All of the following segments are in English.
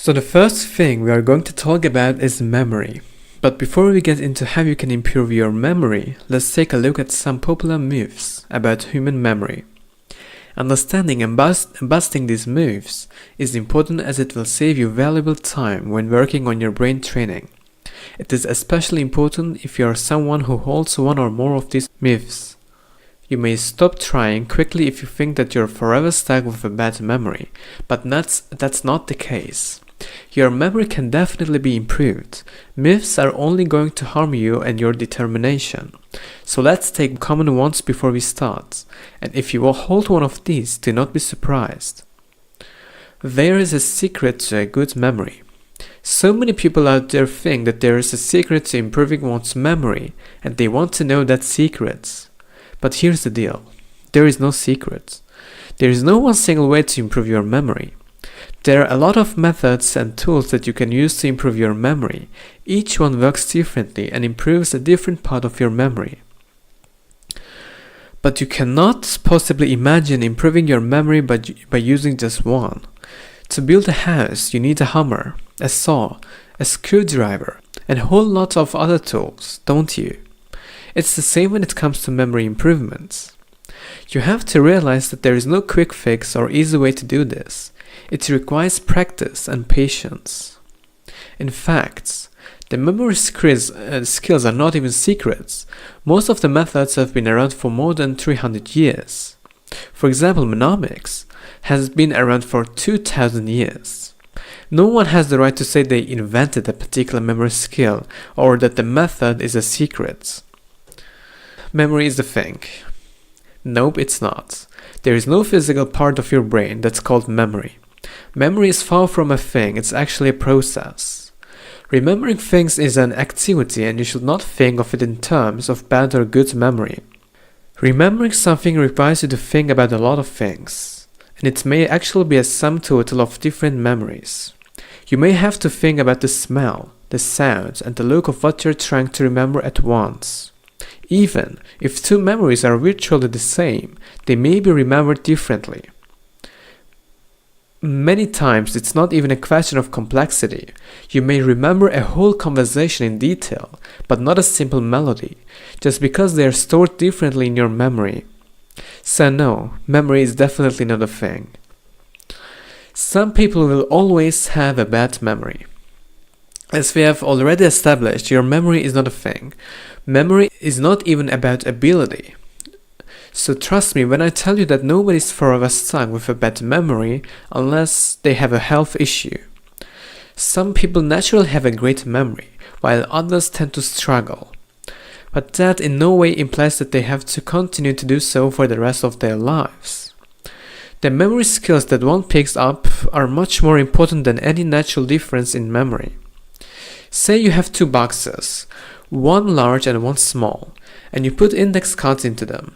So the first thing we are going to talk about is memory. But before we get into how you can improve your memory, let's take a look at some popular myths about human memory. Understanding and busting these myths is important as it will save you valuable time when working on your brain training. It is especially important if you are someone who holds one or more of these myths. You may stop trying quickly if you think that you're forever stuck with a bad memory, but that's not the case. Your memory can definitely be improved. Myths are only going to harm you and your determination. So let's take common ones before we start. And if you will hold one of these, do not be surprised. There is a secret to a good memory. So many people out there think that there is a secret to improving one's memory, and they want to know that secret. But here's the deal. There is no secret. There is no one single way to improve your memory. There are a lot of methods and tools that you can use to improve your memory. Each one works differently and improves a different part of your memory. But you cannot possibly imagine improving your memory by using just one. To build a house, you need a hammer, a saw, a screwdriver, and a whole lot of other tools, don't you? It's the same when it comes to memory improvements. You have to realize that there is no quick fix or easy way to do this. It requires practice and patience. In fact, the memory skills are not even secrets. Most of the methods have been around for more than 300 years. For example, mnemonics has been around for 2000 years. No one has the right to say they invented a particular memory skill or that the method is a secret. Memory is the thing. Nope, it's not. There is no physical part of your brain that's called memory. Memory is far from a thing, it's actually a process. Remembering things is an activity and you should not think of it in terms of bad or good memory. Remembering something requires you to think about a lot of things, and it may actually be a sum total of different memories. You may have to think about the smell, the sound, and the look of what you're trying to remember at once. Even if two memories are virtually the same, they may be remembered differently. Many times it's not even a question of complexity. You may remember a whole conversation in detail, but not a simple melody, just because they are stored differently in your memory. So no, memory is definitely not a thing. Some people will always have a bad memory. As we have already established, your memory is not a thing. Memory is not even about ability. So trust me when I tell you that nobody's forever stuck with a bad memory unless they have a health issue. Some people naturally have a great memory, while others tend to struggle. But that in no way implies that they have to continue to do so for the rest of their lives. The memory skills that one picks up are much more important than any natural difference in memory. Say you have two boxes, one large and one small, and you put index cards into them.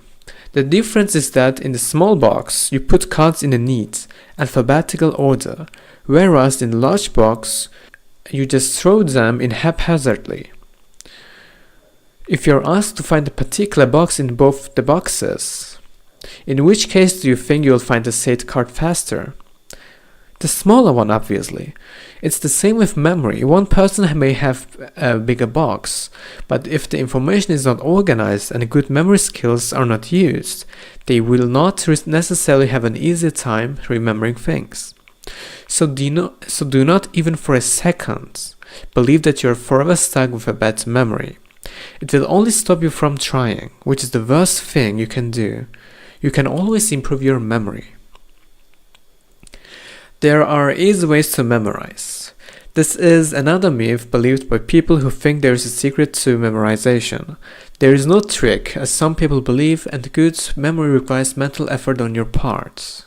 The difference is that in the small box, you put cards in a neat, alphabetical order, whereas in the large box, you just throw them in haphazardly. If you're asked to find a particular box in both the boxes, in which case do you think you'll find the said card faster? The smaller one, obviously. It's the same with memory. One person may have a bigger box, but if the information is not organized and good memory skills are not used, they will not necessarily have an easy time remembering things. So do not even for a second believe that you're forever stuck with a bad memory. It will only stop you from trying, which is the worst thing you can do. You can always improve your memory. There are easy ways to memorize. This is another myth believed by people who think there is a secret to memorization. There is no trick, as some people believe, and good memory requires mental effort on your part.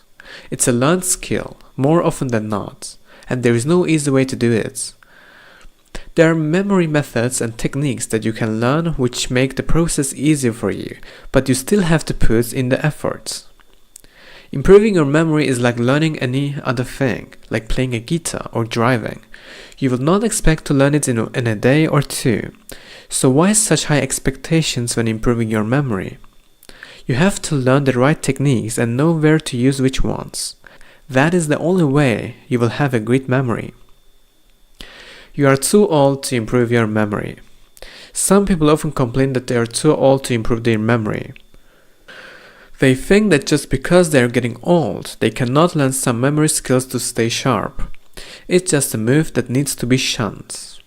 It's a learned skill, more often than not, and there is no easy way to do it. There are memory methods and techniques that you can learn which make the process easier for you, but you still have to put in the effort. Improving your memory is like learning any other thing, like playing a guitar or driving. You will not expect to learn it in a day or two. So why such high expectations when improving your memory? You have to learn the right techniques and know where to use which ones. That is the only way you will have a great memory. You are too old to improve your memory. Some people often complain that they are too old to improve their memory. They think that just because they are getting old, they cannot learn some memory skills to stay sharp. It's just a myth that needs to be shunned.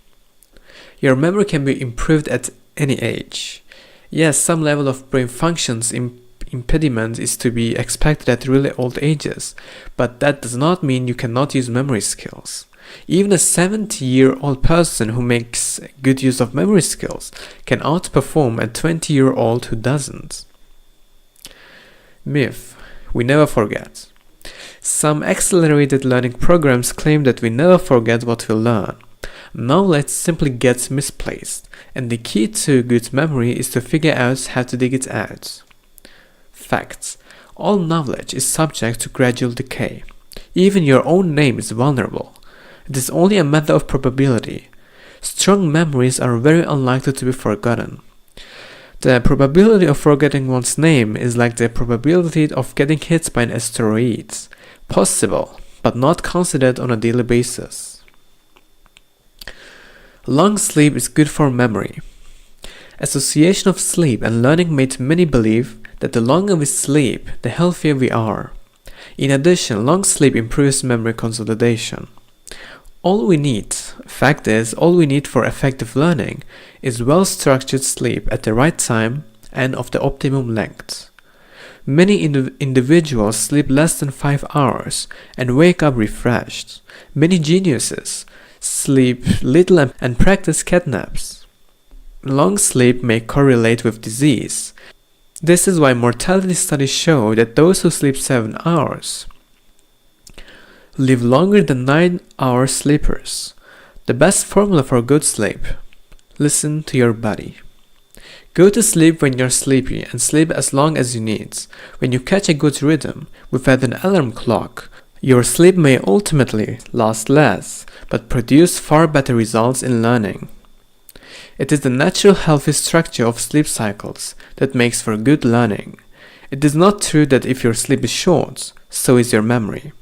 Your memory can be improved at any age. Yes, some level of brain functions impediment is to be expected at really old ages, but that does not mean you cannot use memory skills. Even a 70-year-old person who makes good use of memory skills can outperform a 20-year-old who doesn't. Myth: we never forget. Some accelerated learning programs claim that we never forget what we learn. Knowledge simply gets misplaced, and the key to good memory is to figure out how to dig it out. Facts: all knowledge is subject to gradual decay. Even your own name is vulnerable. It is only a matter of probability. Strong memories are very unlikely to be forgotten. The probability of forgetting one's name is like the probability of getting hit by an asteroid. Possible, but not considered on a daily basis. Long sleep is good for memory. Association of sleep and learning made many believe that the longer we sleep, the healthier we are. In addition, long sleep improves memory consolidation. All we need for effective learning is well-structured sleep at the right time and of the optimum length. Many individuals sleep less than 5 hours and wake up refreshed. Many geniuses sleep little and practice cat naps. Long sleep may correlate with disease. This is why mortality studies show that those who sleep 7 hours live longer than 9-hour sleepers. The best formula for good sleep: listen to your body. Go to sleep when you're sleepy and sleep as long as you need. When you catch a good rhythm without an alarm clock, your sleep may ultimately last less, but produce far better results in learning. It is the natural healthy structure of sleep cycles that makes for good learning. It is not true that if your sleep is short, so is your memory.